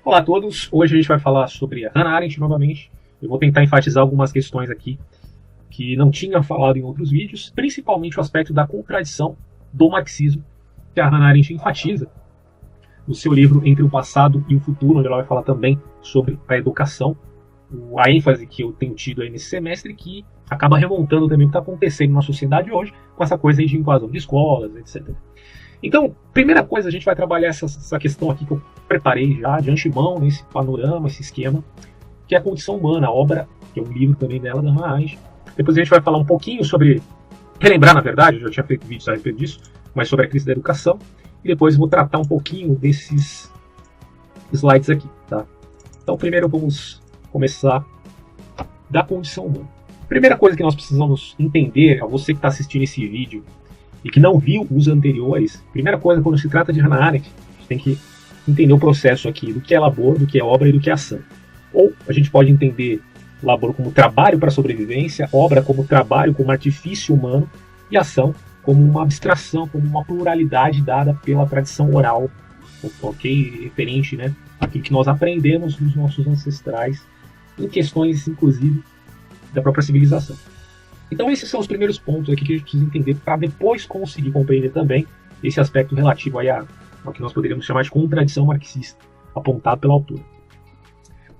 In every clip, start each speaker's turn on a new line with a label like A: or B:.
A: Olá a todos, hoje a gente vai falar sobre a Hannah Arendt novamente. Eu vou tentar enfatizar algumas questões aqui que não tinha falado em outros vídeos, principalmente o aspecto da contradição do marxismo, que a Hannah Arendt enfatiza no seu livro Entre o Passado e o Futuro, onde ela vai falar também sobre a educação, a ênfase que eu tenho tido aí nesse semestre, que acaba remontando também o que está acontecendo na sociedade hoje, com essa coisa aí de invasão de escolas, etc. Então, primeira coisa, a gente vai trabalhar essa questão aqui que eu preparei já de antemão, nesse panorama, esse esquema, que é a Condição Humana, a obra, que é um livro também dela, da Hannah Arendt. Depois a gente vai falar um pouquinho sobre, relembrar na verdade, eu já tinha feito vídeos a respeito disso, mas sobre a crise da educação, e depois vou tratar um pouquinho desses slides aqui, tá? Então, primeiro vamos começar da condição humana. Primeira coisa que nós precisamos entender, a você que está assistindo esse vídeo e que não viu os anteriores, primeira coisa, quando se trata de Hannah Arendt, a gente tem que entender o processo aqui do que é labor, do que é obra e do que é ação. Ou a gente pode entender labor como trabalho para a sobrevivência, obra como trabalho, como artifício humano, e ação como uma abstração, como uma pluralidade dada pela tradição oral, ok? Referente, né, àquilo que nós aprendemos dos nossos ancestrais, em questões, inclusive, da própria civilização. Então esses são os primeiros pontos aqui que a gente precisa entender para depois conseguir compreender também esse aspecto relativo aí ao que nós poderíamos chamar de contradição marxista, apontado pela autora.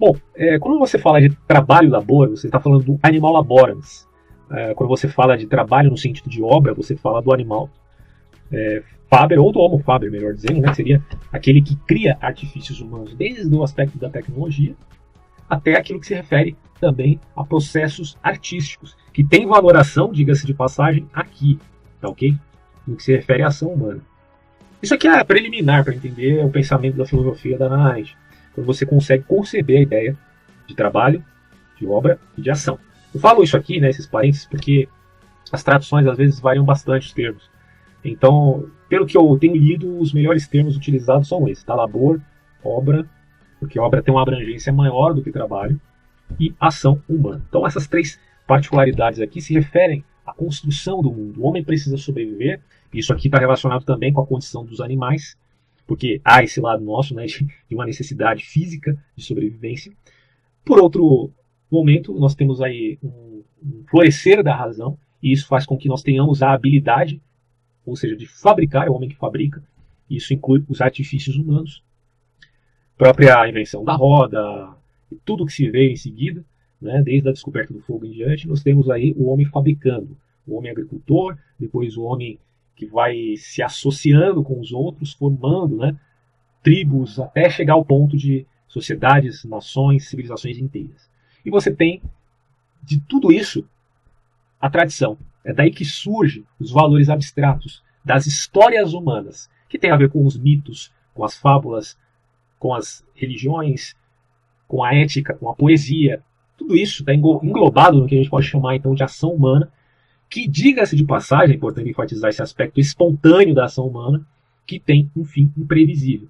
A: Bom, quando você fala de trabalho e labor, você está falando do animal laborans. Quando você fala de trabalho no sentido de obra, você fala do animal faber, ou do homo faber, melhor dizendo, né, que seria aquele que cria artifícios humanos, desde o aspecto da tecnologia até aquilo que se refere também a processos artísticos, que tem valoração, diga-se de passagem, aqui, tá ok? No que se refere à ação humana. Isso aqui é preliminar para entender o pensamento da filosofia da Hannah Arendt, quando você consegue conceber a ideia de trabalho, de obra e de ação. Eu falo isso aqui, né, esses parênteses, porque as traduções às vezes variam bastante os termos. Então, pelo que eu tenho lido, os melhores termos utilizados são esses, tá? Labor, obra, porque obra tem uma abrangência maior do que trabalho, e ação humana. Então essas três particularidades aqui se referem à construção do mundo. O homem precisa sobreviver, isso aqui está relacionado também com a condição dos animais, porque há esse lado nosso, né, de uma necessidade física de sobrevivência. Por outro momento, nós temos aí um florescer da razão, e isso faz com que nós tenhamos a habilidade, ou seja, de fabricar, é o homem que fabrica, e isso inclui os artifícios humanos, própria invenção da roda, e tudo que se vê em seguida, né, desde a descoberta do fogo em diante, nós temos aí o homem fabricando, o homem agricultor, depois o homem que vai se associando com os outros, formando, né, tribos, até chegar ao ponto de sociedades, nações, civilizações inteiras. E você tem, de tudo isso, a tradição. É daí que surgem os valores abstratos das histórias humanas, que tem a ver com os mitos, com as fábulas, com as religiões, com a ética, com a poesia. Tudo isso está englobado no que a gente pode chamar então de ação humana, que, diga-se de passagem, é importante enfatizar esse aspecto espontâneo da ação humana, que tem um fim imprevisível.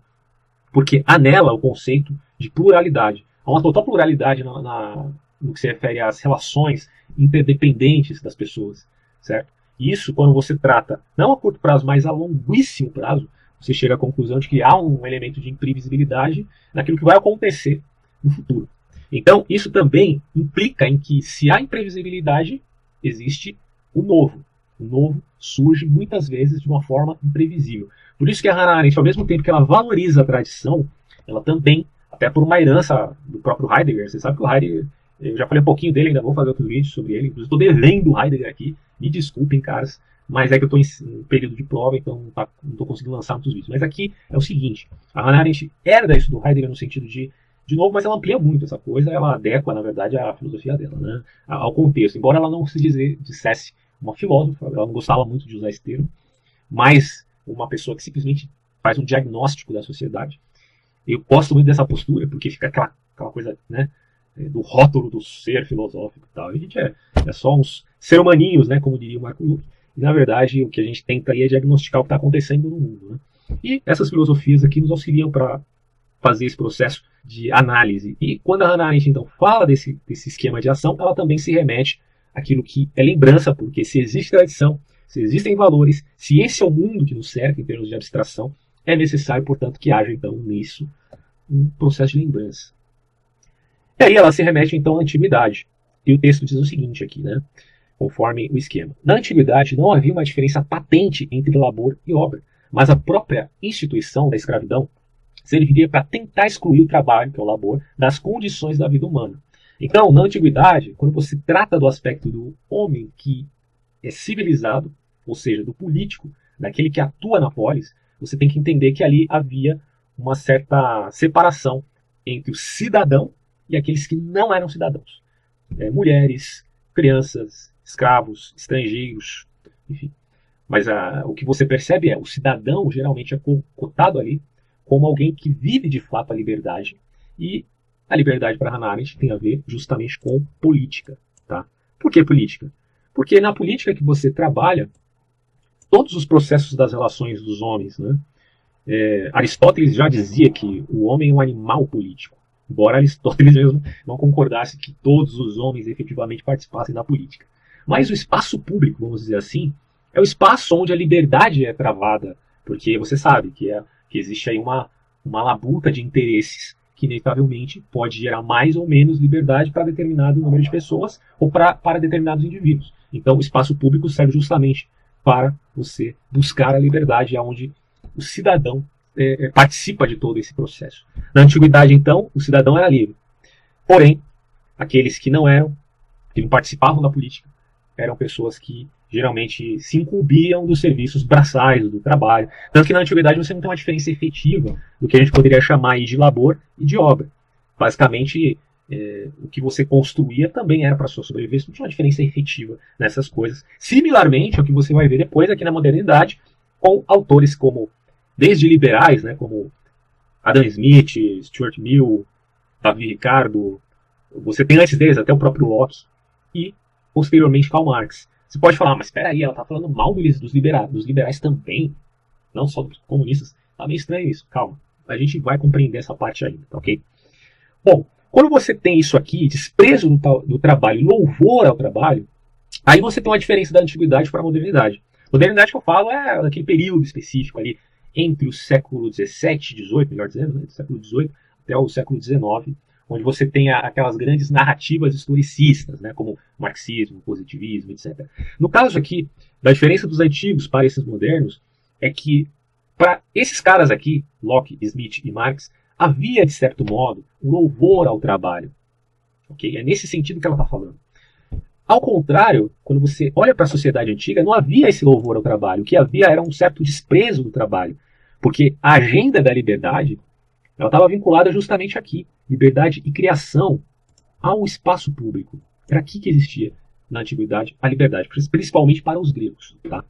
A: Porque há nela o conceito de pluralidade. Há uma total pluralidade no que se refere às relações interdependentes das pessoas, certo? E isso, quando você trata, não a curto prazo, mas a longuíssimo prazo, você chega à conclusão de que há um elemento de imprevisibilidade naquilo que vai acontecer no futuro. Então, isso também implica em que, se há imprevisibilidade, existe o novo. O novo surge muitas vezes de uma forma imprevisível. Por isso que a Hannah Arendt, ao mesmo tempo que ela valoriza a tradição, ela também, até por uma herança do próprio Heidegger, você sabe que o Heidegger, eu já falei um pouquinho dele, ainda vou fazer outro vídeo sobre ele, inclusive estou devendo o Heidegger aqui, me desculpem, caras, mas é que eu estou em período de prova, então não estou conseguindo lançar muitos vídeos. Mas aqui é o seguinte, a Hannah Arendt herda isso do Heidegger no sentido de novo, mas ela amplia muito essa coisa, ela adequa, na verdade, a filosofia dela, né, ao contexto. Embora ela não se dissesse uma filósofa, ela não gostava muito de usar esse termo, mas uma pessoa que simplesmente faz um diagnóstico da sociedade. Eu gosto muito dessa postura, porque fica aquela coisa, né, do rótulo do ser filosófico e tal. A gente é só uns ser humaninhos, né, como diria o Marco Luque. E, na verdade, o que a gente tenta aí é diagnosticar o que está acontecendo no mundo, né? E essas filosofias aqui nos auxiliam para fazer esse processo de análise. E quando a Hannah Arendt, então, fala desse esquema de ação, ela também se remete àquilo que é lembrança, porque se existe tradição, se existem valores, se esse é o mundo que nos cerca em termos de abstração, é necessário, portanto, que haja, então, nisso um processo de lembrança. E aí ela se remete então à antiguidade. E o texto diz o seguinte aqui, né? Conforme o esquema. Na antiguidade não havia uma diferença patente entre labor e obra, mas a própria instituição da escravidão serviria para tentar excluir o trabalho, que é o labor, das condições da vida humana. Então, na antiguidade, quando você trata do aspecto do homem que é civilizado, ou seja, do político, daquele que atua na polis, você tem que entender que ali havia uma certa separação entre o cidadão e aqueles que não eram cidadãos. Mulheres, crianças, escravos, estrangeiros, enfim. Mas o que você percebe é o cidadão geralmente é cotado ali como alguém que vive de fato a liberdade. E a liberdade para Hannah Arendt tem a ver justamente com política. Tá? Por que política? Porque na política que você trabalha, todos os processos das relações dos homens, né? Aristóteles já dizia que o homem é um animal político. Embora Aristóteles mesmo não concordasse que todos os homens efetivamente participassem da política. Mas o espaço público, vamos dizer assim, é o espaço onde a liberdade é travada, porque você sabe que existe aí uma labuta de interesses que inevitavelmente pode gerar mais ou menos liberdade para determinado número de pessoas ou para determinados indivíduos. Então o espaço público serve justamente para você buscar a liberdade, onde o cidadão participa de todo esse processo. Na antiguidade, então, o cidadão era livre. Porém, aqueles que não eram, que não participavam da política, eram pessoas que geralmente se incumbiam dos serviços braçais, do trabalho. Tanto que na antiguidade você não tem uma diferença efetiva do que a gente poderia chamar aí de labor e de obra. Basicamente, o que você construía também era para sua sobrevivência, não tinha uma diferença efetiva nessas coisas. Similarmente ao que você vai ver depois aqui na modernidade, com autores como, desde liberais, né, como Adam Smith, Stuart Mill, Davi Ricardo, você tem antes deles até o próprio Locke, e posteriormente Karl Marx. Você pode falar, mas espera aí, ela está falando mal dos liberais também, não só dos comunistas. Tá meio estranho isso, calma. A gente vai compreender essa parte ainda, tá ok? Bom, quando você tem isso aqui, desprezo do trabalho, louvor ao trabalho, aí você tem uma diferença da antiguidade para a modernidade. Modernidade que eu falo é daquele período específico ali, entre o século XVII, XVIII, melhor dizendo, né, do século XVIII até o século XIX, onde você tem aquelas grandes narrativas historicistas, né, como marxismo, positivismo, etc. No caso aqui, da diferença dos antigos para esses modernos, é que para esses caras aqui, Locke, Smith e Marx, havia, de certo modo, um louvor ao trabalho. Okay? É nesse sentido que ela está falando. Ao contrário, quando você olha para a sociedade antiga, não havia esse louvor ao trabalho. O que havia era um certo desprezo do trabalho. Porque a agenda da liberdade ela estava vinculada justamente aqui. Liberdade e criação ao espaço público. Era aqui que existia, na antiguidade, a liberdade. Principalmente para os gregos. Tá?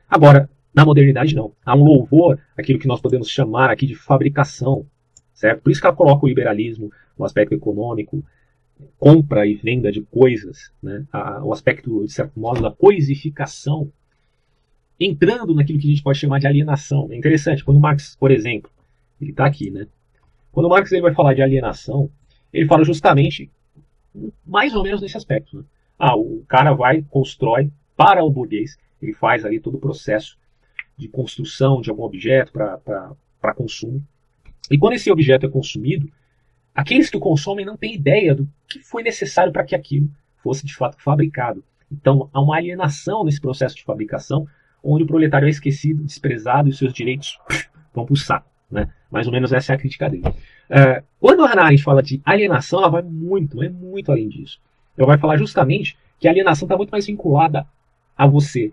A: Agora, na modernidade, não. Há um louvor, aquilo que nós podemos chamar aqui de fabricação. Certo? Por isso que ela coloca o liberalismo, o aspecto econômico, compra e venda de coisas, né? O aspecto, de certo modo, da coisificação, entrando naquilo que a gente pode chamar de alienação. É interessante, quando Marx, por exemplo, ele está aqui, né? Quando Marx ele vai falar de alienação, ele fala justamente mais ou menos nesse aspecto. Né? O cara vai, constrói para o burguês, ele faz ali todo o processo de construção de algum objeto para consumo. E quando esse objeto é consumido, aqueles que o consomem não têm ideia do que foi necessário para que aquilo fosse de fato fabricado. Então há uma alienação nesse processo de fabricação, onde o proletário é esquecido, desprezado e os seus direitos vão para o saco. Né? Mais ou menos essa é a crítica dele. Quando a Hannah Arendt fala de alienação, ela vai muito além disso. Ela vai falar justamente que a alienação está muito mais vinculada a você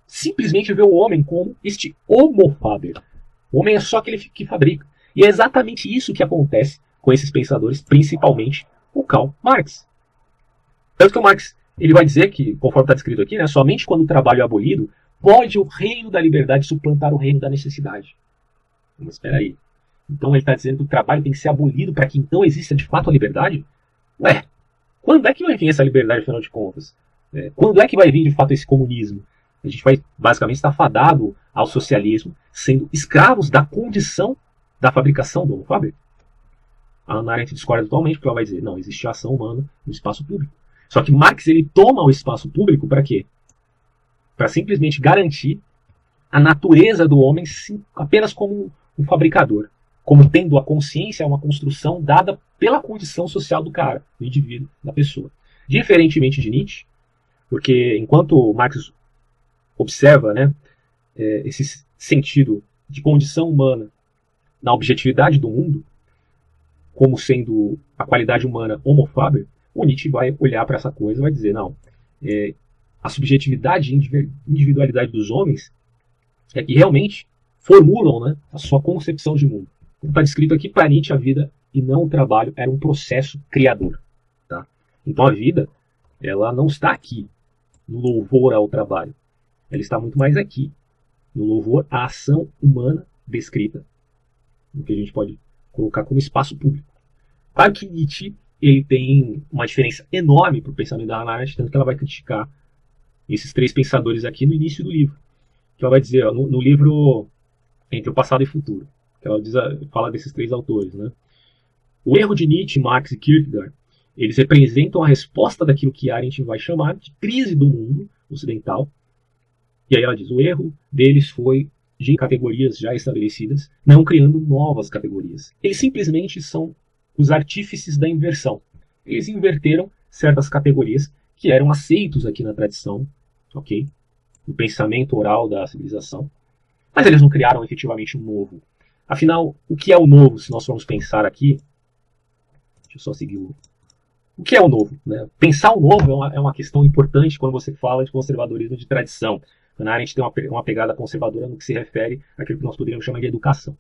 A: simplesmente ver o homem como este homo faber. O homem é só aquele que fabrica. E é exatamente isso que acontece com esses pensadores, principalmente o Karl Marx. Tanto que o Marx ele vai dizer que, conforme está descrito aqui, né, somente quando o trabalho é abolido, pode o reino da liberdade suplantar o reino da necessidade. Mas espera aí. Então ele está dizendo que o trabalho tem que ser abolido para que então exista de fato a liberdade? Ué, quando é que vai vir essa liberdade, afinal de contas? Quando é que vai vir de fato esse comunismo? A gente vai basicamente estar fadado ao socialismo, sendo escravos da condição da fabricação do Homo Faber. A Hannah Arendt discorda totalmente, porque ela vai dizer, não, existe ação humana no espaço público. Só que Marx ele toma o espaço público para quê? Para simplesmente garantir a natureza do homem sim, apenas como um fabricador, como tendo a consciência é uma construção dada pela condição social do cara, do indivíduo, da pessoa. Diferentemente de Nietzsche, porque enquanto Marx observa, né, esse sentido de condição humana na objetividade do mundo, como sendo a qualidade humana homo faber, o Nietzsche vai olhar para essa coisa e vai dizer, não, a subjetividade e individualidade dos homens é que realmente formulam, né, a sua concepção de mundo. Como está descrito aqui, para Nietzsche a vida e não o trabalho era um processo criador. Tá? Então a vida, ela não está aqui no louvor ao trabalho. Ela está muito mais aqui, no louvor à ação humana descrita, o que a gente pode colocar como espaço público. Claro que Nietzsche ele tem uma diferença enorme para o pensamento da Hannah Arendt, tanto que ela vai criticar esses três pensadores aqui no início do livro. Que ela vai dizer, ó, no livro Entre o Passado e o Futuro, que ela fala desses três autores. Né? O erro de Nietzsche, Marx e Kierkegaard, eles representam a resposta daquilo que Arendt vai chamar de crise do mundo ocidental. E aí ela diz, o erro deles foi de categorias já estabelecidas, não criando novas categorias. Eles simplesmente são os artífices da inversão. Eles inverteram certas categorias que eram aceitos aqui na tradição, ok? Do pensamento oral da civilização, mas eles não criaram efetivamente um novo. Afinal, o que é o novo, se nós formos pensar aqui? Deixa eu só seguir o que é o novo? Né? Pensar o novo é uma questão importante quando você fala de conservadorismo de tradição. Hannah Arendt tem uma pegada conservadora no que se refere àquilo que nós poderíamos chamar de educação.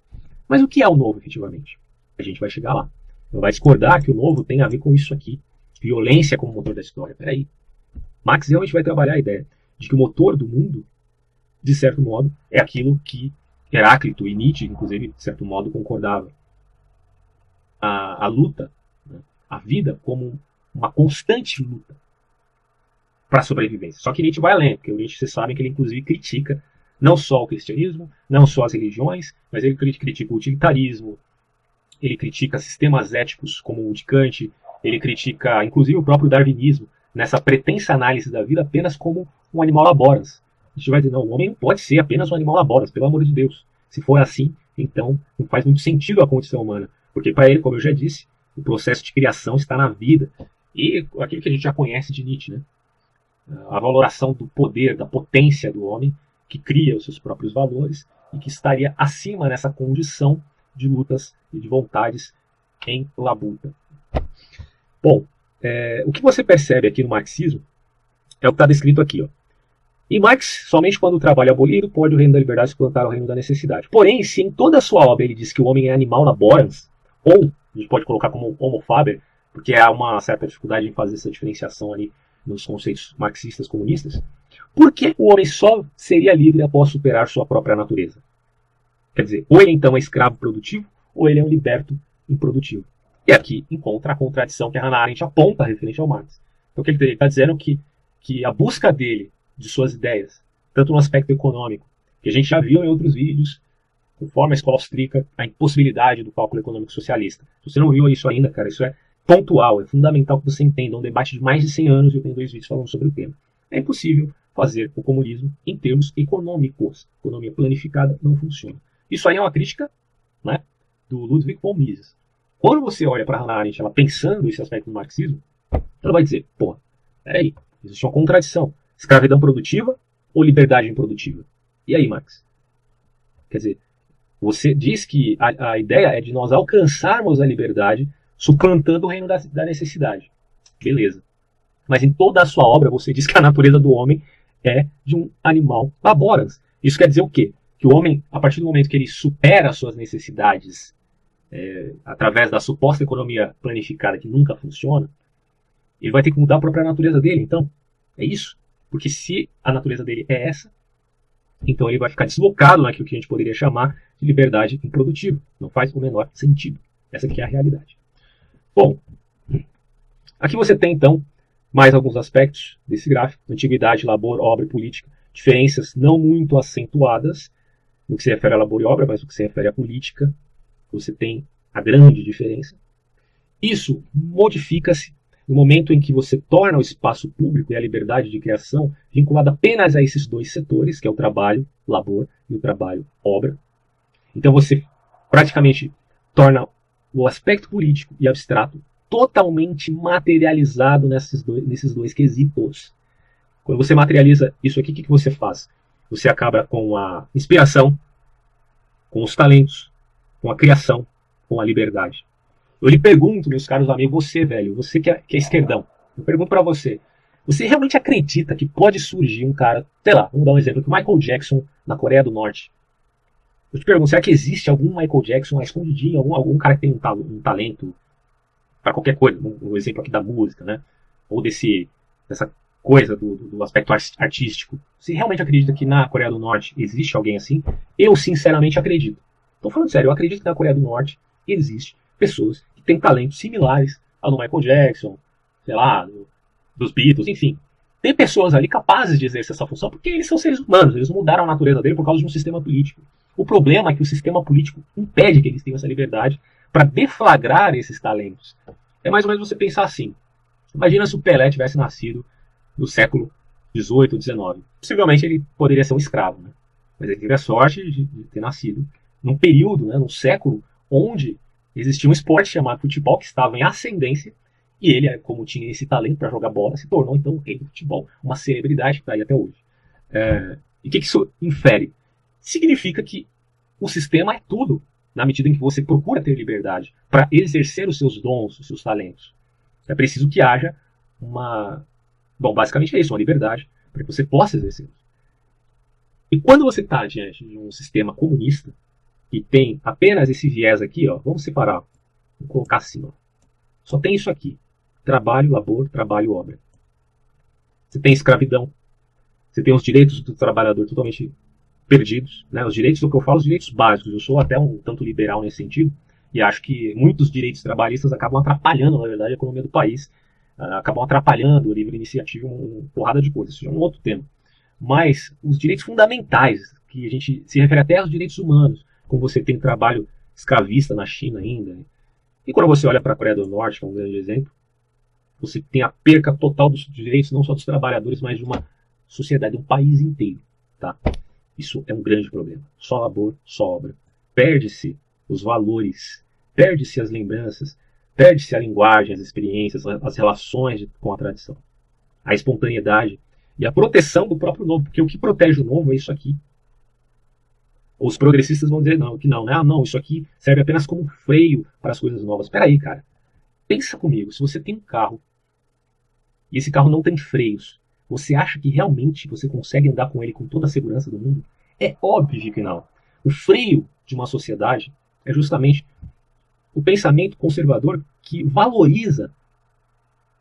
A: Mas o que é o novo, efetivamente? A gente vai chegar lá. Ela vai discordar que o novo tem a ver com isso aqui. Violência como motor da história. Peraí. Marx realmente vai trabalhar a ideia de que o motor do mundo, de certo modo, é aquilo que Heráclito e Nietzsche, inclusive, de certo modo, concordavam. A luta, né? A vida como uma constante luta para a sobrevivência. Só que Nietzsche vai além, porque o Nietzsche, vocês sabem que ele, inclusive, critica não só o cristianismo, não só as religiões, mas ele critica o utilitarismo, ele critica sistemas éticos como o de Kant, ele critica, inclusive, o próprio darwinismo, nessa pretensa análise da vida apenas como um animal laborans. A gente vai dizer, não, o homem não pode ser apenas um animal laborans, pelo amor de Deus. Se for assim, então não faz muito sentido a condição humana. Porque para ele, como eu já disse, o processo de criação está na vida. E aquilo que a gente já conhece de Nietzsche, né? A valoração do poder, da potência do homem, que cria os seus próprios valores e que estaria acima nessa condição de lutas e de vontades em labuta. Bom, o que você percebe aqui no marxismo é o que está descrito aqui. Ó. E Marx, somente quando o trabalho é abolido, pode o reino da liberdade suplantar o reino da necessidade. Porém, se em toda a sua obra ele diz que o homem é animal laborans, ou a gente pode colocar como homo faber, porque há uma certa dificuldade em fazer essa diferenciação ali nos conceitos marxistas comunistas, por que o homem só seria livre após superar sua própria natureza? Quer dizer, ou ele então é escravo produtivo, ou ele é um liberto improdutivo. E aqui encontra a contradição que a Hannah Arendt aponta referente ao Marx. Então, o que ele está dizendo é que a busca dele, de suas ideias, tanto no aspecto econômico, que a gente já viu em outros vídeos, conforme a escola austríaca, a impossibilidade do cálculo econômico socialista. Se você não viu isso ainda, cara, isso é pontual, é fundamental que você entenda. É um debate de mais de 100 anos e eu tenho 2 vídeos falando sobre o tema. É impossível fazer o comunismo em termos econômicos. A economia planificada não funciona. Isso aí é uma crítica, né, do Ludwig von Mises. Quando você olha para Hannah Arendt, ela pensando esse aspecto do marxismo, ela vai dizer, pô, peraí, existe uma contradição. Escravidão produtiva ou liberdade improdutiva? E aí, Marx? Quer dizer, você diz que a ideia é de nós alcançarmos a liberdade suplantando o reino da necessidade. Beleza. Mas em toda a sua obra você diz que a natureza do homem é de um animal laborans. Isso quer dizer o quê? Que o homem, a partir do momento que ele supera suas necessidades através da suposta economia planificada que nunca funciona, ele vai ter que mudar a própria natureza dele, então. É isso. Porque se a natureza dele é essa, então ele vai ficar deslocado naquilo que a gente poderia chamar de liberdade improdutiva. Não faz o menor sentido. Essa aqui é a realidade. Bom, aqui você tem então mais alguns aspectos desse gráfico. Antiguidade, labor, obra e política. Diferenças não muito acentuadas no que se refere a labor e obra, mas no que se refere à política, você tem a grande diferença. Isso modifica-se no momento em que você torna o espaço público e a liberdade de criação vinculada apenas a esses 2 setores, que é o trabalho, labor, e o trabalho, obra. Então você praticamente torna o aspecto político e abstrato totalmente materializado nesses dois quesitos. Quando você materializa isso aqui, o que você faz? Você acaba com a inspiração, com os talentos, com a criação, com a liberdade. Eu lhe pergunto, meus caros amigos, você, velho, você que é esquerdão, eu pergunto pra você, você realmente acredita que pode surgir um cara, sei lá, vamos dar um exemplo, que o Michael Jackson na Coreia do Norte? Eu te pergunto, será que existe algum Michael Jackson escondidinho, algum cara que tem um talento para qualquer coisa, um exemplo aqui da música, né? Ou dessa coisa do aspecto artístico. Você realmente acredita que na Coreia do Norte existe alguém assim? Eu, sinceramente, acredito. Tô falando sério, eu acredito que na Coreia do Norte existe pessoas que têm talentos similares ao do Michael Jackson, sei lá, dos Beatles, enfim. Tem pessoas ali capazes de exercer essa função porque eles são seres humanos, eles mudaram a natureza dele por causa de um sistema político. O problema é que o sistema político impede que eles tenham essa liberdade para deflagrar esses talentos. É mais ou menos você pensar assim. Imagina se o Pelé tivesse nascido no século XVIII ou XIX. Possivelmente ele poderia ser um escravo, né? Mas ele teve a sorte de ter nascido num período, né, num século, onde existia um esporte chamado futebol que estava em ascendência e ele, como tinha esse talento para jogar bola, se tornou então o rei do futebol, uma celebridade que está aí até hoje. E o que isso infere? Significa que o sistema é tudo, na medida em que você procura ter liberdade para exercer os seus dons, os seus talentos. É preciso que haja uma... Bom, basicamente é isso, uma liberdade para que você possa exercer. E quando você está diante de um sistema comunista que tem apenas esse viés aqui, ó, vamos separar, vamos colocar assim, ó, só tem isso aqui, trabalho, labor, trabalho, obra. Você tem escravidão, você tem os direitos do trabalhador totalmente perdidos, né? Os direitos, do que eu falo, os direitos básicos. Eu sou até um tanto liberal nesse sentido e acho que muitos direitos trabalhistas acabam atrapalhando, na verdade, a economia do país, acabam atrapalhando o livre iniciativa, uma porrada de coisas. Isso é um outro tema. Mas os direitos fundamentais, que a gente se refere até aos direitos humanos, como você tem trabalho escravista na China ainda, né? E quando você olha para a Coreia do Norte, que é um grande exemplo, você tem a perca total dos direitos, não só dos trabalhadores, mas de uma sociedade, de um país inteiro, tá? Isso é um grande problema. Só labor, só obra. Perde-se os valores, perde-se as lembranças, perde-se a linguagem, as experiências, as relações com a tradição, a espontaneidade e a proteção do próprio novo, porque o que protege o novo é isso aqui. Os progressistas vão dizer não, que não, né? Ah, não, isso aqui serve apenas como freio para as coisas novas. Espera aí, cara. Pensa comigo, se você tem um carro e esse carro não tem freios, você acha que realmente você consegue andar com ele com toda a segurança do mundo? É óbvio que não. O freio de uma sociedade é justamente o pensamento conservador que valoriza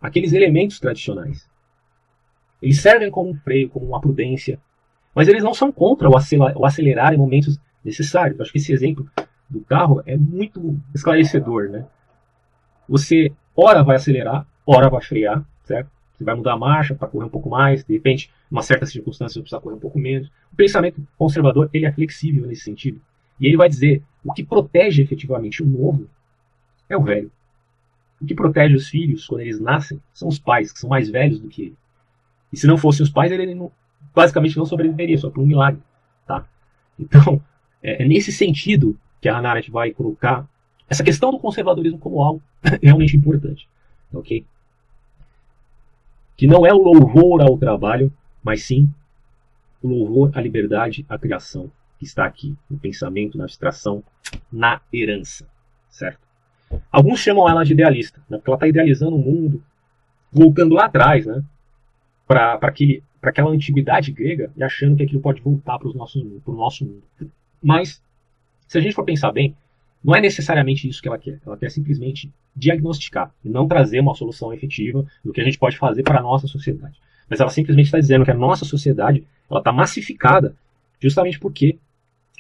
A: aqueles elementos tradicionais. Eles servem como um freio, como uma prudência, mas eles não são contra o acelerar em momentos necessários. Eu acho que esse exemplo do carro é muito esclarecedor, né? Você, ora vai acelerar, ora vai frear, certo? Você vai mudar a marcha para correr um pouco mais, de repente, em uma certa circunstância, você precisa correr um pouco menos. O pensamento conservador, ele é flexível nesse sentido. E ele vai dizer, o que protege efetivamente o novo é o velho. O que protege os filhos, quando eles nascem, são os pais, que são mais velhos do que ele. E se não fossem os pais, ele não, basicamente não sobreviveria, só por um milagre, tá? Então, é nesse sentido que a Hannah Arendt vai colocar essa questão do conservadorismo como algo realmente importante, ok? Que não é o louvor ao trabalho, mas sim o louvor à liberdade, à criação, que está aqui no pensamento, na abstração, na herança, certo? Alguns chamam ela de idealista, né? Porque ela está idealizando o mundo, voltando lá atrás, né? Para aquela antiguidade grega e achando que aquilo pode voltar para o nosso mundo. Mas, se a gente for pensar bem, não é necessariamente isso que ela quer. Ela quer simplesmente diagnosticar e não trazer uma solução efetiva do que a gente pode fazer para a nossa sociedade. Mas ela simplesmente está dizendo que a nossa sociedade está massificada justamente porque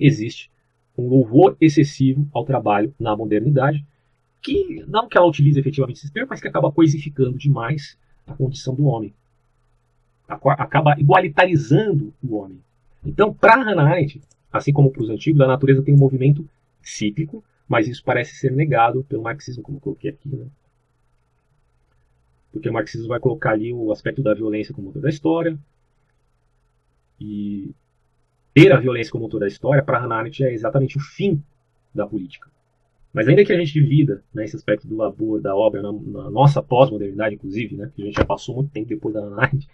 A: existe um louvor excessivo ao trabalho na modernidade, que não que ela utilize efetivamente esse termo, mas que acaba coisificando demais a condição do homem. Acaba igualitarizando o homem. Então, para Hannah Arendt, assim como para os antigos, a natureza tem um movimento cíclico, mas isso parece ser negado pelo marxismo, como eu coloquei aqui, né? Porque o marxismo vai colocar ali o aspecto da violência como motor da história, e ter a violência como motor da história, para Hannah Arendt, é exatamente o fim da política. Mas ainda que a gente divida, né, esse aspecto do labor, da obra, na nossa pós-modernidade, inclusive, né, que a gente já passou muito tempo depois da Hannah Arendt,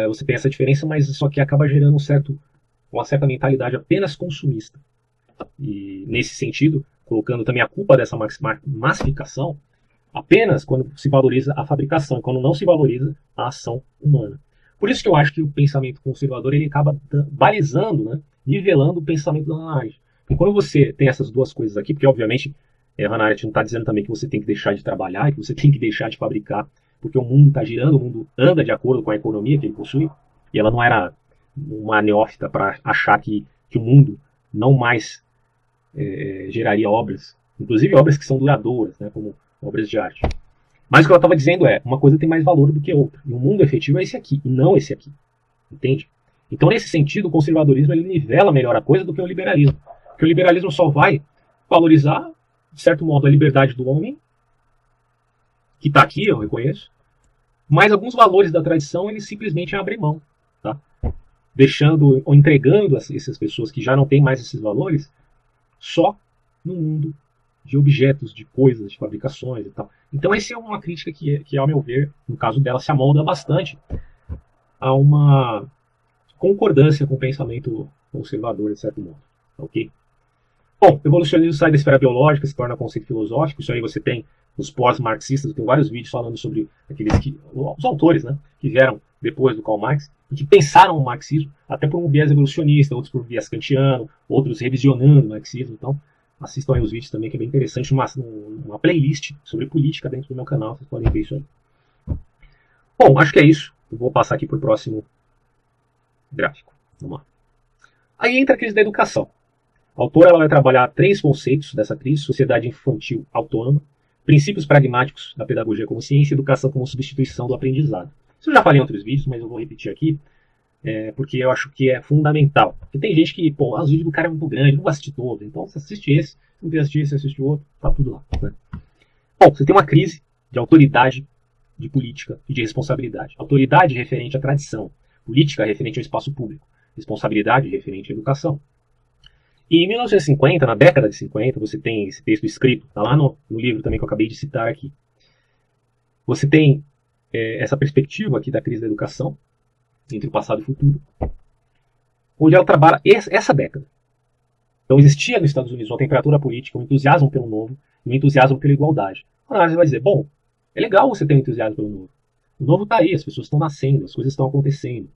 A: você tem essa diferença, mas só que acaba gerando uma certa mentalidade apenas consumista. E nesse sentido, colocando também a culpa dessa massificação apenas quando se valoriza a fabricação, quando não se valoriza a ação humana. Por isso que eu acho que o pensamento conservador ele acaba balizando, né, nivelando o pensamento da Hannah Arendt. E quando você tem essas duas coisas aqui, porque obviamente a Hannah Arendt não está dizendo também que você tem que deixar de trabalhar, que você tem que deixar de fabricar, porque o mundo está girando, o mundo anda de acordo com a economia que ele possui, e ela não era uma neófita para achar que o mundo não mais geraria obras, inclusive obras que são duradouras, né, como obras de arte. Mas o que ela estava dizendo é, uma coisa tem mais valor do que outra. E o mundo efetivo é esse aqui, e não esse aqui. Entende? Então, nesse sentido, o conservadorismo ele nivela melhor a coisa do que o liberalismo. Porque o liberalismo só vai valorizar, de certo modo, a liberdade do homem, que está aqui, eu reconheço, mas alguns valores da tradição ele simplesmente abre mão. Tá? Deixando ou entregando essas pessoas que já não têm mais esses valores só no mundo de objetos, de coisas, de fabricações e tal. Então essa é uma crítica que, ao meu ver, no caso dela, se amolda bastante a uma concordância com o pensamento conservador, de certo modo. Ok? Bom, o evolucionismo sai da esfera biológica, se torna conceito filosófico. Isso aí você tem os pós-marxistas, tem vários vídeos falando sobre os autores, né, que vieram depois do Karl Marx, e que pensaram o marxismo, até por um viés evolucionista, outros por viés kantiano, outros revisionando o marxismo. Então, assistam aí os vídeos também, que é bem interessante, uma playlist sobre política dentro do meu canal, vocês podem ver isso aí. Bom, acho que é isso. Eu vou passar aqui para o próximo gráfico. Vamos lá. Aí entra a crise da educação. A autora ela vai trabalhar 3 conceitos dessa crise: sociedade infantil autônoma, princípios pragmáticos da pedagogia como ciência e educação como substituição do aprendizado. Isso eu já falei em outros vídeos, mas eu vou repetir aqui, porque eu acho que é fundamental. Porque tem gente que, pô, os vídeos do cara é muito grande, não vou assistir todo. Então você assiste esse, se não quiser assistir esse, assiste o outro, tá tudo lá. Né? Bom, você tem uma crise de autoridade, de política e de responsabilidade. Autoridade referente à tradição, política referente ao espaço público, responsabilidade referente à educação. E em 1950, na década de 50, você tem esse texto escrito, está lá no livro também que eu acabei de citar aqui. Você tem essa perspectiva aqui da crise da educação, entre o passado e o futuro, onde ela trabalha essa década. Então existia nos Estados Unidos uma temperatura política, um entusiasmo pelo novo e um entusiasmo pela igualdade. A análise vai dizer, bom, é legal você ter um entusiasmo pelo novo. O novo está aí, as pessoas estão nascendo, as coisas estão acontecendo.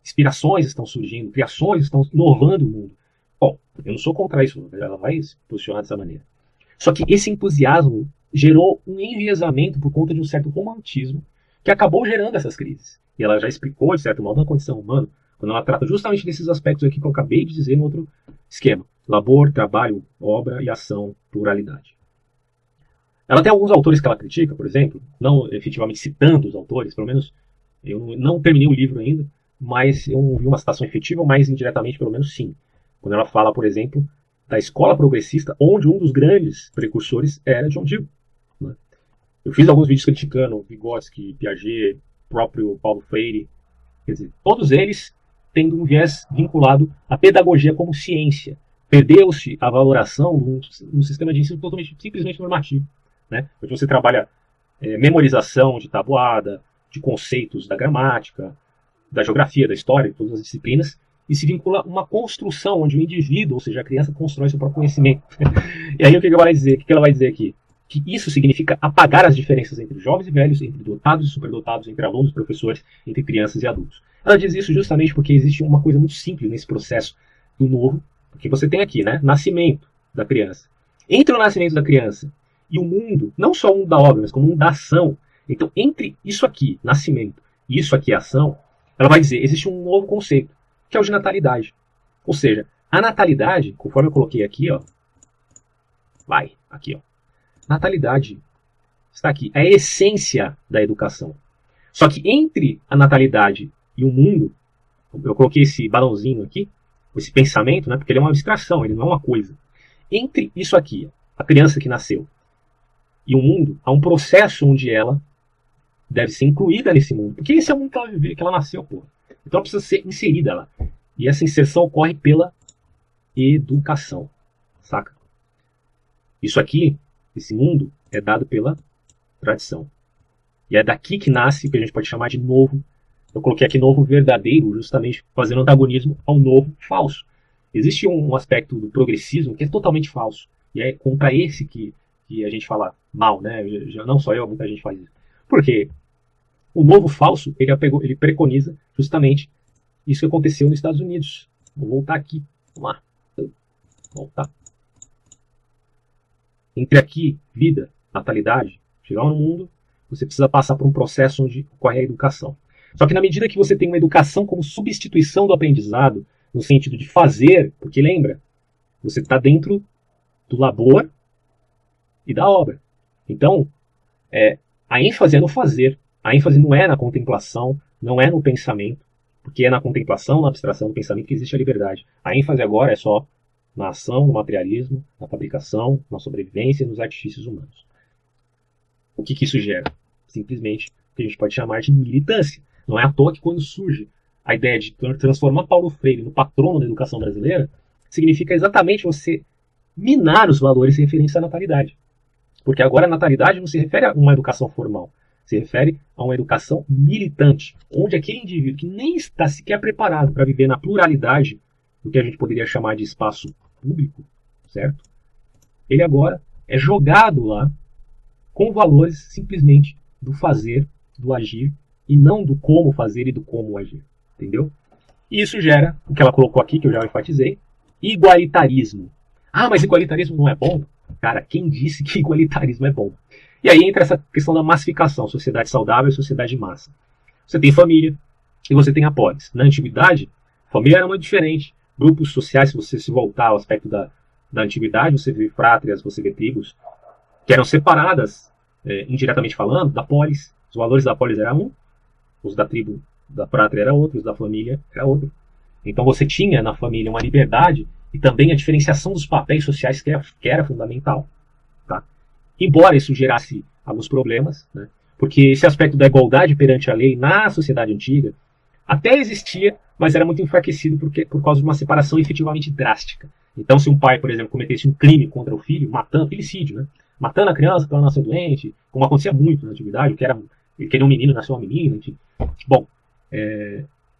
A: Inspirações estão surgindo, criações estão inovando o mundo. Bom, eu não sou contra isso, ela vai se posicionar dessa maneira. Só que esse entusiasmo gerou um enviesamento por conta de um certo romantismo que acabou gerando essas crises. E ela já explicou, de certo modo, na condição humana, quando ela trata justamente desses aspectos aqui que eu acabei de dizer no outro esquema. Labor, trabalho, obra e ação, pluralidade. Ela tem alguns autores que ela critica, por exemplo, não efetivamente citando os autores, pelo menos eu não terminei o livro ainda, mas eu não vi uma citação efetiva, mas indiretamente pelo menos sim. Quando ela fala, por exemplo, da escola progressista, onde um dos grandes precursores era John Dewey. Né? Eu fiz alguns vídeos criticando Vygotsky, Piaget, próprio Paulo Freire, quer dizer, todos eles tendo um viés vinculado à pedagogia como ciência. Perdeu-se a valoração num sistema de ensino totalmente, simplesmente normativo. Né? Onde você trabalha memorização de tabuada, de conceitos da gramática, da geografia, da história, de todas as disciplinas, e se vincula a uma construção onde o indivíduo, ou seja, a criança, constrói seu próprio conhecimento. E aí o que ela vai dizer? O que ela vai dizer aqui? Que isso significa apagar as diferenças entre jovens e velhos, entre dotados e superdotados, entre alunos e professores, entre crianças e adultos. Ela diz isso justamente porque existe uma coisa muito simples nesse processo do novo, porque você tem aqui, né, nascimento da criança. Entre o nascimento da criança e o mundo, não só o mundo da obra, mas como o mundo da ação. Então, entre isso aqui, nascimento, e isso aqui, ação, ela vai dizer, existe um novo conceito, que é o de natalidade. Ou seja, a natalidade, conforme eu coloquei aqui, ó, aqui, ó, natalidade está aqui, é a essência da educação. Só que entre a natalidade e o mundo, eu coloquei esse balãozinho aqui, esse pensamento, né, porque ele é uma abstração, ele não é uma coisa. Entre isso aqui, a criança que nasceu, e o mundo, há um processo onde ela deve ser incluída nesse mundo. Porque esse é o mundo que ela vive, que ela nasceu, porra. Então ela precisa ser inserida lá. E essa inserção ocorre pela educação. Saca? Isso aqui, esse mundo, é dado pela tradição. E é daqui que nasce o que a gente pode chamar de novo. Eu coloquei aqui novo verdadeiro, justamente fazendo antagonismo ao novo falso. Existe um aspecto do progressismo que é totalmente falso. E é contra esse que a gente fala mal, né? Já não só eu, muita gente faz isso. Por quê? O novo falso, ele preconiza justamente isso que aconteceu nos Estados Unidos. Vou voltar aqui. Vamos lá. Voltar. Entre aqui, vida, natalidade, chegar no mundo, você precisa passar por um processo onde ocorre a educação. Só que na medida que você tem uma educação como substituição do aprendizado, no sentido de fazer, porque lembra, você está dentro do labor e da obra. Então, a ênfase é no fazer. A ênfase não é na contemplação, não é no pensamento, porque é na contemplação, na abstração do pensamento que existe a liberdade. A ênfase agora é só na ação, no materialismo, na fabricação, na sobrevivência e nos artifícios humanos. O que isso gera? Simplesmente o que a gente pode chamar de militância. Não é à toa que quando surge a ideia de transformar Paulo Freire no patrono da educação brasileira, significa exatamente você minar os valores referentes à natalidade. Porque agora a natalidade não se refere a uma educação formal, se refere a uma educação militante, onde aquele indivíduo que nem está sequer preparado para viver na pluralidade do que a gente poderia chamar de espaço público, certo? Ele agora é jogado lá com valores simplesmente do fazer, do agir, e não do como fazer e do como agir. Entendeu? E isso gera o que ela colocou aqui, que eu já enfatizei, igualitarismo. Ah, mas igualitarismo não é bom? Cara, quem disse que igualitarismo é bom? E aí entra essa questão da massificação, sociedade saudável e sociedade de massa. Você tem família e você tem a polis. Na antiguidade, a família era muito diferente. Grupos sociais, se você se voltar ao aspecto da antiguidade, você vê frátrias, você vê tribos, que eram separadas, indiretamente falando, da polis. Os valores da polis eram um, os da tribo da prátria era outro, os da família era outro. Então você tinha na família uma liberdade e também a diferenciação dos papéis sociais que era fundamental. Tá? Embora isso gerasse alguns problemas, né? Porque esse aspecto da igualdade perante a lei na sociedade antiga até existia, mas era muito enfraquecido por causa de uma separação efetivamente drástica. Então se um pai, por exemplo, cometesse um crime contra o filho, filicídio, né? Matando a criança para ela nascer doente, como acontecia muito na antiguidade, ele queria um menino, nasceu uma menina, enfim. Bom,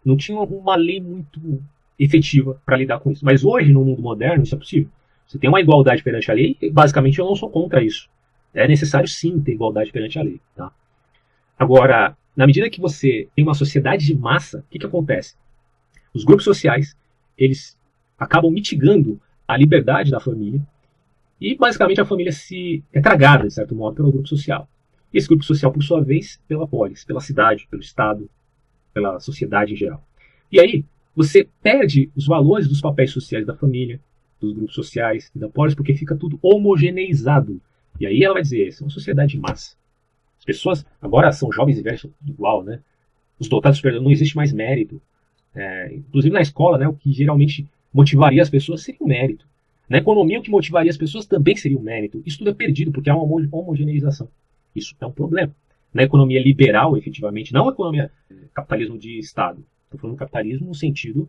A: não tinha uma lei muito efetiva para lidar com isso. Mas hoje, no mundo moderno, isso é possível. Você tem uma igualdade perante a lei e, basicamente, eu não sou contra isso. É necessário, sim, ter igualdade perante a lei. Tá? Agora, na medida que você tem uma sociedade de massa, o que acontece? Os grupos sociais, eles acabam mitigando a liberdade da família e, basicamente, a família é tragada, de certo modo, pelo grupo social. E esse grupo social, por sua vez, pela polis, pela cidade, pelo Estado, pela sociedade em geral. E aí, você perde os valores dos papéis sociais da família, dos grupos sociais e da polis, porque fica tudo homogeneizado. E aí ela vai dizer, isso é uma sociedade de massa. As pessoas agora são jovens e velhos igual, né? Os dotados superiores, não existe mais mérito. Inclusive na escola, né, o que geralmente motivaria as pessoas seria o mérito. Na economia, o que motivaria as pessoas também seria o mérito. Isso tudo é perdido, porque há uma homogeneização. Isso é um problema. Na economia liberal, efetivamente, não a economia capitalismo de Estado. Estou falando capitalismo no sentido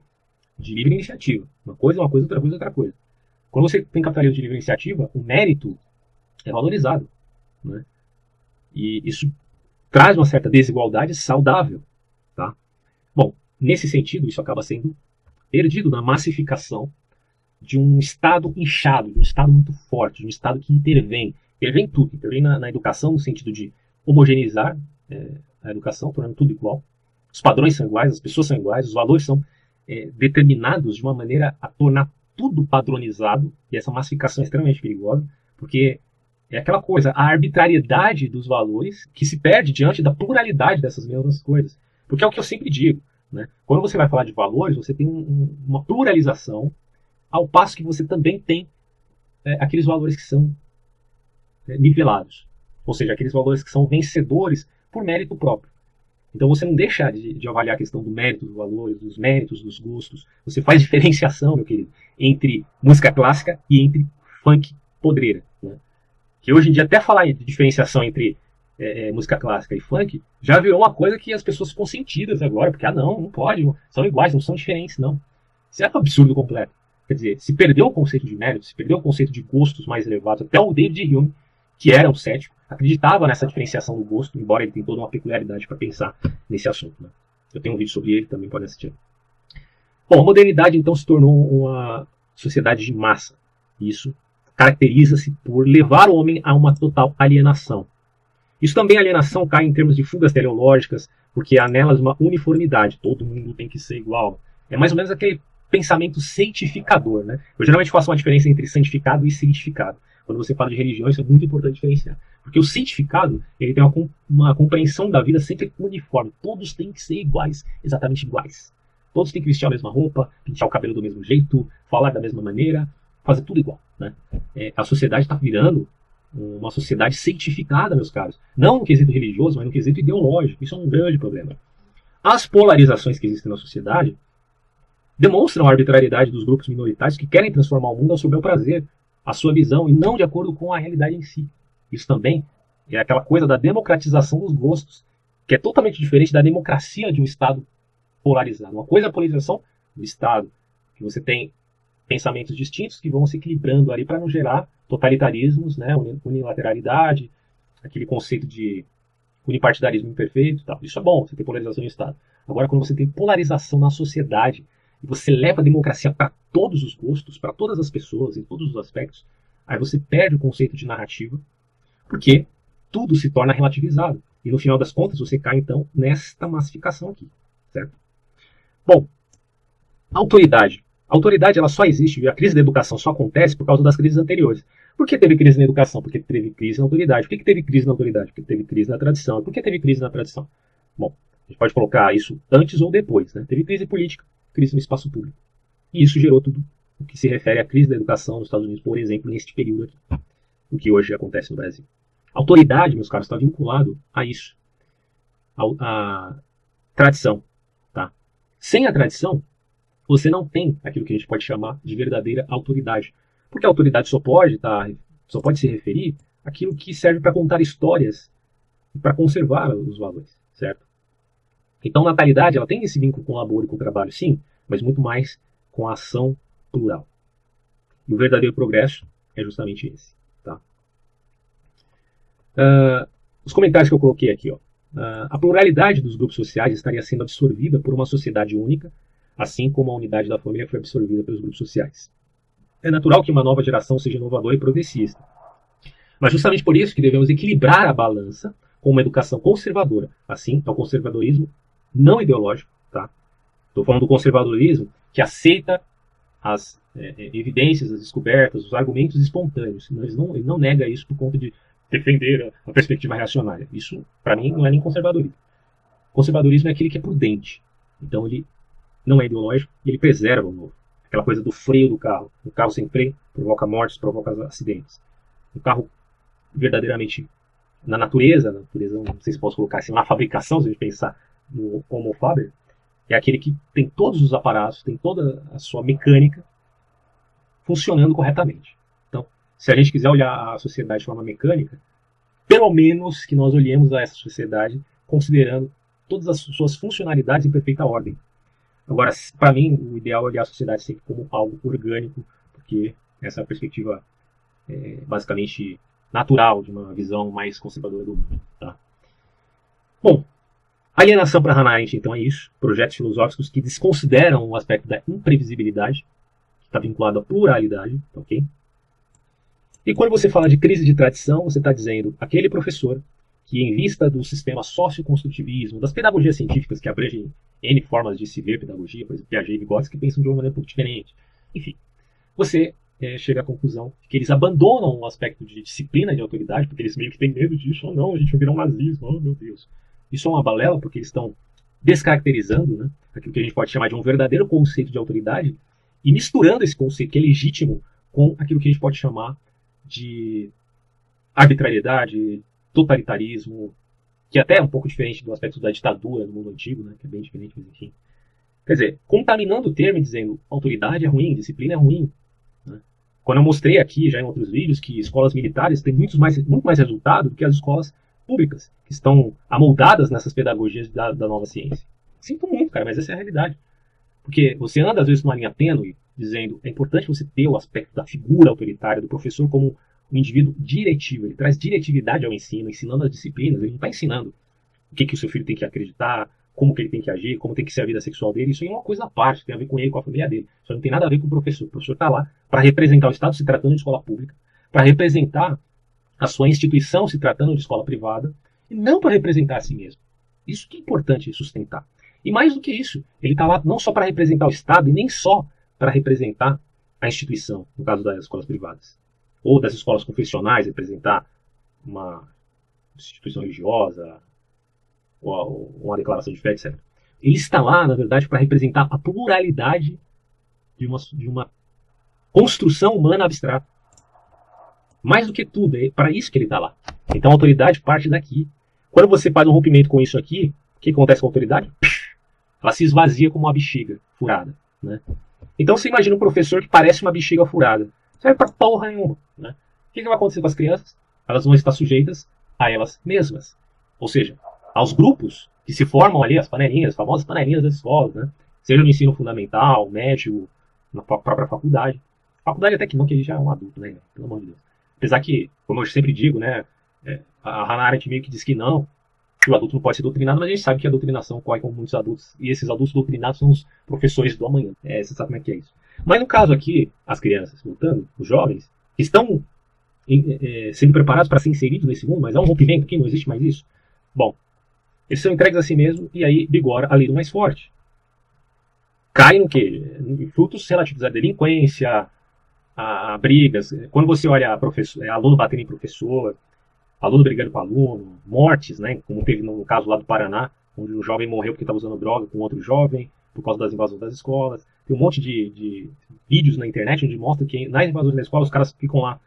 A: de livre iniciativa. Uma coisa é uma coisa, outra coisa é outra coisa. Quando você tem capitalismo de livre iniciativa, o mérito é valorizado. Né? E isso traz uma certa desigualdade saudável. Tá? Bom, nesse sentido, isso acaba sendo perdido na massificação de um Estado inchado, de um Estado muito forte, de um Estado que intervém. Intervém tudo. Intervém na educação no sentido de homogeneizar a educação, tornando tudo igual. Os padrões são iguais, as pessoas são iguais, os valores são determinados de uma maneira a tornar tudo padronizado, e essa massificação é extremamente perigosa, porque é aquela coisa, a arbitrariedade dos valores que se perde diante da pluralidade dessas mesmas coisas. Porque é o que eu sempre digo, né? Quando você vai falar de valores, você tem uma pluralização, ao passo que você também tem aqueles valores que são nivelados. Ou seja, aqueles valores que são vencedores por mérito próprio. Então você não deixa de avaliar a questão do mérito dos valores, dos méritos, dos gostos. Você faz diferenciação, meu querido, entre música clássica e entre funk podreira. Né? Que hoje em dia até falar de diferenciação entre música clássica e funk já virou uma coisa que as pessoas ficam sentidas agora, porque não pode, são iguais, não são diferentes, não. Isso é um absurdo completo. Quer dizer, se perdeu o conceito de mérito, se perdeu o conceito de gostos mais elevados. Até o David Hume, que era um cético, acreditava nessa diferenciação do gosto, embora ele tenha toda uma peculiaridade para pensar nesse assunto. Né? Eu tenho um vídeo sobre ele, também pode assistir. Bom, a modernidade então se tornou uma sociedade de massa. Isso caracteriza-se por levar o homem a uma total alienação. Isso também, a alienação, cai em termos de fugas teleológicas, porque há nelas uma uniformidade. Todo mundo tem que ser igual. É mais ou menos aquele pensamento cientificador. Né? Eu geralmente faço uma diferença entre santificado e cientificado. Quando você fala de religião, isso é muito importante diferenciar. Porque o cientificado, ele tem uma compreensão da vida sempre uniforme. Todos têm que ser iguais, exatamente iguais. Todos têm que vestir a mesma roupa, pintar o cabelo do mesmo jeito, falar da mesma maneira, fazer tudo igual. Né? A sociedade está virando uma sociedade cientificada, meus caros. Não no quesito religioso, mas no quesito ideológico. Isso é um grande problema. As polarizações que existem na sociedade demonstram a arbitrariedade dos grupos minoritários que querem transformar o mundo ao seu bel prazer, a sua visão, e não de acordo com a realidade em si. Isso também é aquela coisa da democratização dos gostos, que é totalmente diferente da democracia de um Estado polarizado. Uma coisa é a polarização do Estado, que você tem pensamentos distintos que vão se equilibrando ali para não gerar totalitarismos, né, unilateralidade, aquele conceito de unipartidarismo imperfeito. Tal. Isso é bom, você tem polarização no Estado. Agora, quando você tem polarização na sociedade, e você leva a democracia para todos os gostos, para todas as pessoas, em todos os aspectos, aí você perde o conceito de narrativa, porque tudo se torna relativizado. E no final das contas, você cai, então, nesta massificação aqui. Certo? Bom, autoridade. A autoridade ela só existe, e a crise da educação só acontece por causa das crises anteriores. Por que teve crise na educação? Porque teve crise na autoridade. Por que teve crise na autoridade? Porque teve crise na tradição. Por que teve crise na tradição? Bom, a gente pode colocar isso antes ou depois. Né? Teve crise política, crise no espaço público. E isso gerou tudo o que se refere à crise da educação nos Estados Unidos, por exemplo, neste período aqui. O que hoje acontece no Brasil. A autoridade, meus caros, está vinculado a isso. A tradição. Tá? Sem a tradição, você não tem aquilo que a gente pode chamar de verdadeira autoridade. Porque a autoridade só pode se referir àquilo que serve para contar histórias e para conservar os valores, certo? Então, a natalidade, ela tem esse vínculo com o labor e com o trabalho, sim, mas muito mais com a ação plural. E o verdadeiro progresso é justamente esse. Tá? Os comentários que eu coloquei aqui. Ó. A pluralidade dos grupos sociais estaria sendo absorvida por uma sociedade única, assim como a unidade da família foi absorvida pelos grupos sociais. É natural que uma nova geração seja inovadora e progressista. Mas justamente por isso que devemos equilibrar a balança com uma educação conservadora. Assim, é o conservadorismo não ideológico. Tá? Estou falando do conservadorismo que aceita as evidências, as descobertas, os argumentos espontâneos. Ele não nega isso por conta de defender a perspectiva reacionária. Isso, para mim, não é nem conservadorismo. Conservadorismo é aquele que é prudente. Então, ele não é ideológico e ele preserva o novo. Aquela coisa do freio do carro. Um carro sem freio provoca mortes, provoca acidentes. Um carro verdadeiramente na natureza, não sei se posso colocar assim, na fabricação, se a gente pensar no Homo Faber, é aquele que tem todos os aparatos, tem toda a sua mecânica funcionando corretamente. Então, se a gente quiser olhar a sociedade de forma mecânica, pelo menos que nós olhemos a essa sociedade considerando todas as suas funcionalidades em perfeita ordem. Agora, para mim, o ideal é olhar a sociedade sempre como algo orgânico, porque essa é a perspectiva basicamente natural de uma visão mais conservadora do mundo. Tá? Bom, alienação para Hannah Arendt, então, é isso. Projetos filosóficos que desconsideram o aspecto da imprevisibilidade, que está vinculado à pluralidade. Ok? E quando você fala de crise de tradição, você está dizendo aquele professor que, em vista do sistema socioconstrutivismo, das pedagogias científicas que abrangem N formas de se ver pedagogia, por exemplo, Piaget e Vygotsky, pensam de uma maneira um pouco diferente. Enfim, você chega à conclusão de que eles abandonam o aspecto de disciplina e de autoridade, porque eles meio que têm medo disso. Oh, não, a gente vai virar um nazismo, oh, meu Deus. Isso é uma balela, porque eles estão descaracterizando, né, aquilo que a gente pode chamar de um verdadeiro conceito de autoridade e misturando esse conceito que é legítimo com aquilo que a gente pode chamar de arbitrariedade, totalitarismo, que até é um pouco diferente do aspecto da ditadura no mundo antigo, né, que é bem diferente, mas enfim. Quer dizer, contaminando o termo e dizendo autoridade é ruim, disciplina é ruim. Né? Quando eu mostrei aqui, já em outros vídeos, que escolas militares têm muito mais resultado do que as escolas públicas, que estão amoldadas nessas pedagogias da nova ciência. Sinto muito, cara, mas essa é a realidade. Porque você anda, às vezes, numa linha tênue dizendo é importante você ter o aspecto da figura autoritária do professor como um indivíduo diretivo. Ele traz diretividade ao ensino, ensinando as disciplinas. Ele não está ensinando o que o seu filho tem que acreditar, como que ele tem que agir, como tem que ser a vida sexual dele. Isso aí é uma coisa à parte, tem a ver com ele, com a família dele. Isso não tem nada a ver com o professor. O professor está lá para representar o Estado, se tratando de escola pública, para representar a sua instituição, se tratando de escola privada, e não para representar a si mesmo. Isso que é importante sustentar. E mais do que isso, ele está lá não só para representar o Estado, e nem só para representar a instituição, no caso das escolas privadas, ou das escolas confessionais, representar uma instituição religiosa, ou uma declaração de fé, etc. Ele está lá, na verdade, para representar a pluralidade de uma construção humana abstrata. Mais do que tudo, é para isso que ele está lá. Então a autoridade parte daqui. Quando você faz um rompimento com isso aqui, o que acontece com a autoridade? Ela se esvazia como uma bexiga furada, né? Então você imagina um professor que parece uma bexiga furada. Não serve pra porra nenhuma, né? O que vai acontecer com as crianças? Elas vão estar sujeitas a elas mesmas. Ou seja, aos grupos que se formam ali, as panelinhas, as famosas panelinhas das escolas, né? Seja no ensino fundamental, médio, na própria faculdade. Faculdade até que não, que ele já é um adulto, né? Pelo amor de Deus. Apesar que, como eu sempre digo, né? A Hannah Arendt meio que diz que não, que o adulto não pode ser doutrinado, mas a gente sabe que a doutrinação ocorre com muitos adultos, e esses adultos doutrinados são os professores do amanhã. Você sabe como é que é isso. Mas no caso aqui, as crianças, voltando, os jovens, que estão sendo preparados para ser inseridos nesse mundo, mas há um rompimento aqui, não existe mais isso. Bom, eles são entregues a si mesmos, e aí vigora a lei do mais forte. Cai no quê? Em frutos relativos à delinquência, a brigas. Quando você olha aluno batendo em professor, aluno brigando com aluno, mortes, né, como teve no caso lá do Paraná, onde um jovem morreu porque estava usando droga com outro jovem, por causa das invasões das escolas. Tem um monte de vídeos na internet onde mostra que nas invasões da escola os caras ficam lá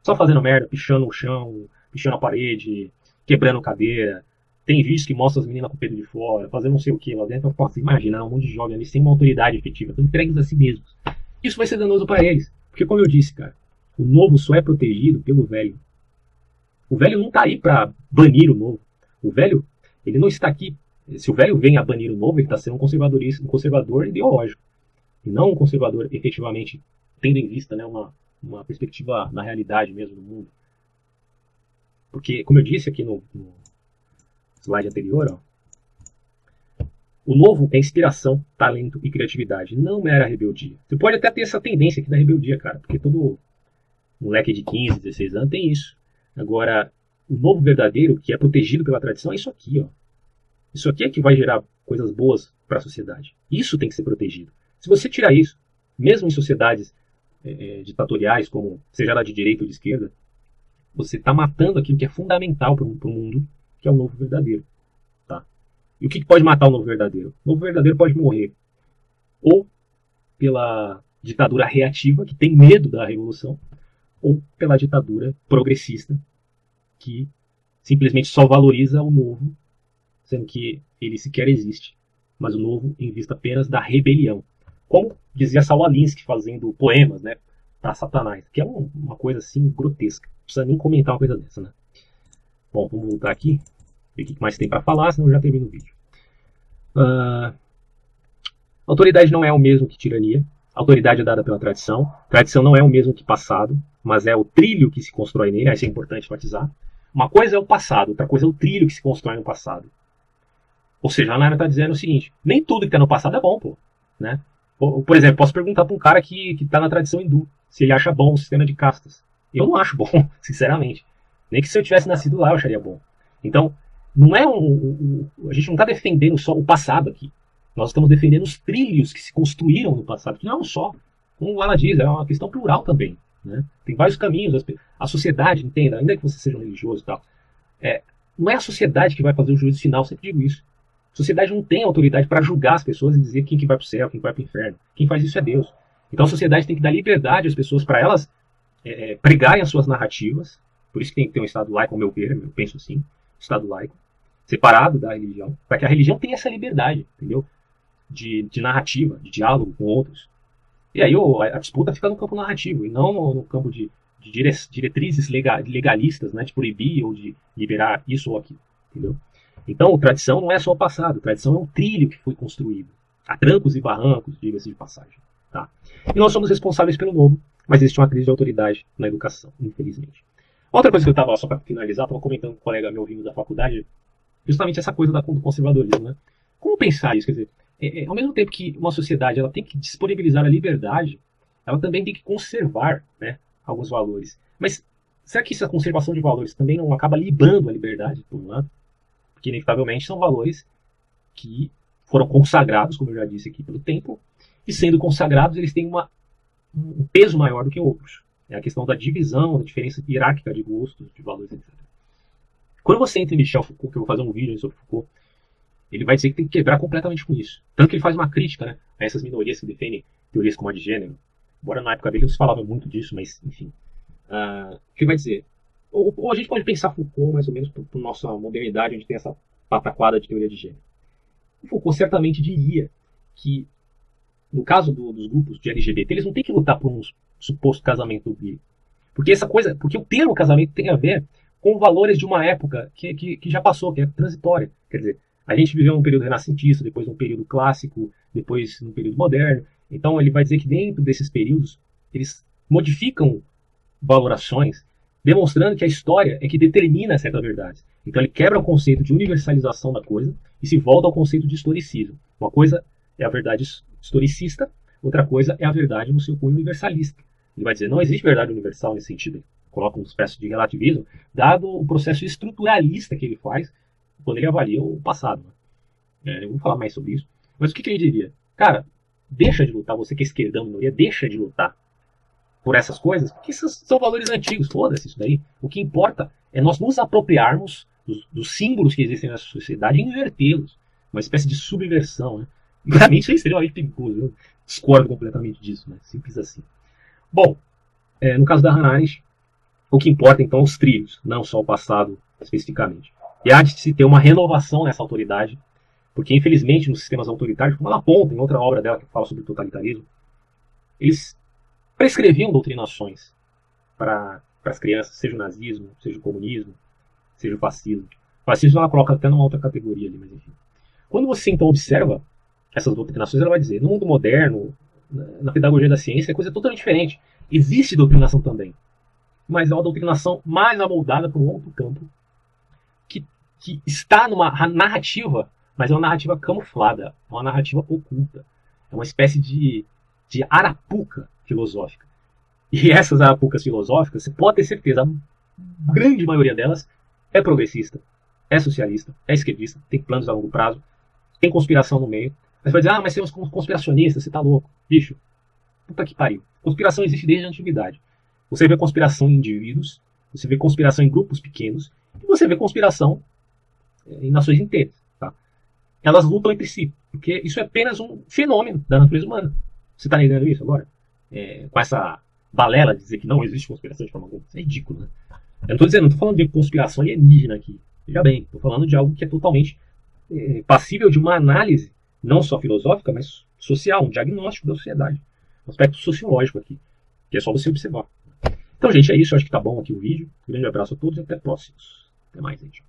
A: só fazendo merda, pichando o chão, pichando a parede, quebrando cadeira. Tem vídeos que mostram as meninas com o peito de fora, fazendo não sei o que lá dentro. Eu posso imaginar um monte de jovens ali sem uma autoridade efetiva, estão entregues a si mesmos. Isso vai ser danoso para eles. Porque, como eu disse, cara, o novo só é protegido pelo velho. O velho não está aí para banir o novo. O velho, ele não está aqui. Se o velho vem a banir o novo, ele está sendo um conservador ideológico. E não um conservador efetivamente tendo em vista, né, uma perspectiva na realidade mesmo do mundo. Porque, como eu disse aqui no slide anterior, ó, o novo é inspiração, talento e criatividade, não mera rebeldia. Você pode até ter essa tendência aqui da rebeldia, cara, porque todo moleque de 15, 16 anos tem isso. Agora, o novo verdadeiro, que é protegido pela tradição, é isso aqui, ó. Isso aqui é que vai gerar coisas boas para a sociedade. Isso tem que ser protegido. Se você tirar isso, mesmo em sociedades ditatoriais, como seja ela de direita ou de esquerda, você está matando aquilo que é fundamental para o mundo, que é o novo verdadeiro. Tá? E o que pode matar o novo verdadeiro? O novo verdadeiro pode morrer ou pela ditadura reativa, que tem medo da revolução, ou pela ditadura progressista, que simplesmente só valoriza o novo, sendo que ele sequer existe, mas o novo em vista apenas da rebelião. Como dizia Saul Alinsky fazendo poemas, né, para Satanás, que é uma coisa assim grotesca. Não precisa nem comentar uma coisa dessa, né? Bom, vamos voltar aqui, ver o que mais tem para falar, senão eu já termino o vídeo. Autoridade não é o mesmo que tirania. Autoridade é dada pela tradição. Tradição não é o mesmo que passado, mas é o trilho que se constrói nele. Isso é importante enfatizar. Uma coisa é o passado, outra coisa é o trilho que se constrói no passado. Ou seja, a Ana está dizendo o seguinte: nem tudo que está no passado é bom, pô. Né? Por exemplo, posso perguntar para um cara que está na tradição hindu se ele acha bom o sistema de castas. Eu não acho bom, sinceramente. Nem que se eu tivesse nascido lá eu acharia bom. Então, não é a gente não está defendendo só o passado aqui. Nós estamos defendendo os trilhos que se construíram no passado, que não é um só. Como ela diz, é uma questão plural também. Né? Tem vários caminhos. A sociedade, entenda, ainda que você seja um religioso e tal, não é a sociedade que vai fazer o juízo final, eu sempre digo isso. A sociedade não tem autoridade para julgar as pessoas e dizer quem que vai para o céu, quem que vai para o inferno. Quem faz isso é Deus. Então a sociedade tem que dar liberdade às pessoas para elas pregarem as suas narrativas. Por isso que tem que ter um Estado laico, ao meu ver, eu penso assim, Estado laico, separado da religião, para que a religião tenha essa liberdade, entendeu? De narrativa, de diálogo com outros. E aí a disputa fica no campo narrativo, e não no campo de diretrizes legalistas, né, de proibir ou de liberar isso ou aquilo, entendeu? Então, tradição não é só o passado, tradição é um trilho que foi construído, a trancos e barrancos, diga-se de passagem. Tá? Tá? E nós somos responsáveis pelo novo, mas existe uma crise de autoridade na educação, infelizmente. Outra coisa que eu estava, só para finalizar, estava comentando com um colega meu vindo da faculdade, justamente essa coisa do conservadorismo. Né? Como pensar isso? Quer dizer, ao mesmo tempo que uma sociedade ela tem que disponibilizar a liberdade, ela também tem que conservar, né, alguns valores. Mas será que essa conservação de valores também não acaba libando a liberdade, por um lado? Porque, inevitavelmente, são valores que foram consagrados, como eu já disse aqui, pelo tempo, e sendo consagrados, eles têm um peso maior do que outros. É a questão da divisão, da diferença hierárquica de gostos, de valores, etc. Quando você entra em Michel Foucault, que eu vou fazer um vídeo sobre Foucault, ele vai dizer que tem que quebrar completamente com isso. Tanto que ele faz uma crítica, né, a essas minorias que defendem teorias como a de gênero. Embora na época dele não se falava muito disso, mas enfim. O que ele vai dizer? Ou a gente pode pensar Foucault mais ou menos para a nossa modernidade, onde tem essa pataquada de teoria de gênero. O Foucault certamente diria que, no caso dos grupos de LGBT, eles não têm que lutar por um suposto casamento gay. Porque o termo casamento tem a ver com valores de uma época que já passou, que é transitória. Quer dizer, a gente viveu um período renascentista, depois um período clássico, depois um período moderno. Então ele vai dizer que dentro desses períodos, eles modificam valorações, demonstrando que a história é que determina certas verdades. Então ele quebra o conceito de universalização da coisa e se volta ao conceito de historicismo. Uma coisa é a verdade historicista, outra coisa é a verdade no seu cunho universalista. Ele vai dizer, não existe verdade universal nesse sentido. Coloca uma espécie de relativismo, dado o processo estruturalista que ele faz quando ele avalia o passado. Eu vou falar mais sobre isso. Mas o que ele diria? Cara, deixa de lutar, você que é esquerdão, minoria, deixa de lutar por essas coisas, porque são valores antigos, foda-se isso daí. O que importa é nós nos apropriarmos dos símbolos que existem nessa sociedade e invertê-los. Uma espécie de subversão, né? E pra mim isso é extremamente perigoso. Eu discordo completamente disso, né? Simples assim. Bom, no caso da Hannah Arendt, o que importa então os trilhos, não só o passado especificamente. E há de se ter uma renovação nessa autoridade, porque infelizmente nos sistemas autoritários, como ela aponta em outra obra dela que fala sobre totalitarismo, eles prescreviam doutrinações para as crianças, seja o nazismo, seja o comunismo, seja o fascismo. O fascismo ela coloca até numa outra categoria ali, mas enfim. Quando você então observa essas doutrinações, ela vai dizer, no mundo moderno, na pedagogia da ciência, é coisa totalmente diferente. Existe doutrinação também, mas é uma doutrinação mais amoldada para um outro campo, que está numa narrativa, mas é uma narrativa camuflada, é uma narrativa oculta. É uma espécie de arapuca filosófica. E essas arapucas filosóficas, você pode ter certeza, a grande maioria delas é progressista, é socialista, é esquerdista, tem planos a longo prazo, tem conspiração no meio. Mas vai dizer, mas tem uns conspiracionistas, você tá louco. Bicho, puta que pariu. Conspiração existe desde a antiguidade. Você vê conspiração em indivíduos, você vê conspiração em grupos pequenos, e você vê conspiração em nações inteiras. Tá? Elas lutam entre si, porque isso é apenas um fenômeno da natureza humana. Você está negando isso agora? Com essa balela de dizer que não existe conspiração de forma alguma. Isso é ridículo, né? Eu não estou falando de conspiração alienígena aqui. Veja bem, estou falando de algo que é totalmente passível de uma análise, não só filosófica, mas social, um diagnóstico da sociedade. Um aspecto sociológico aqui, que é só você observar. Então, gente, é isso. Eu acho que tá bom aqui o vídeo. Um grande abraço a todos e até próximos. Até mais, gente.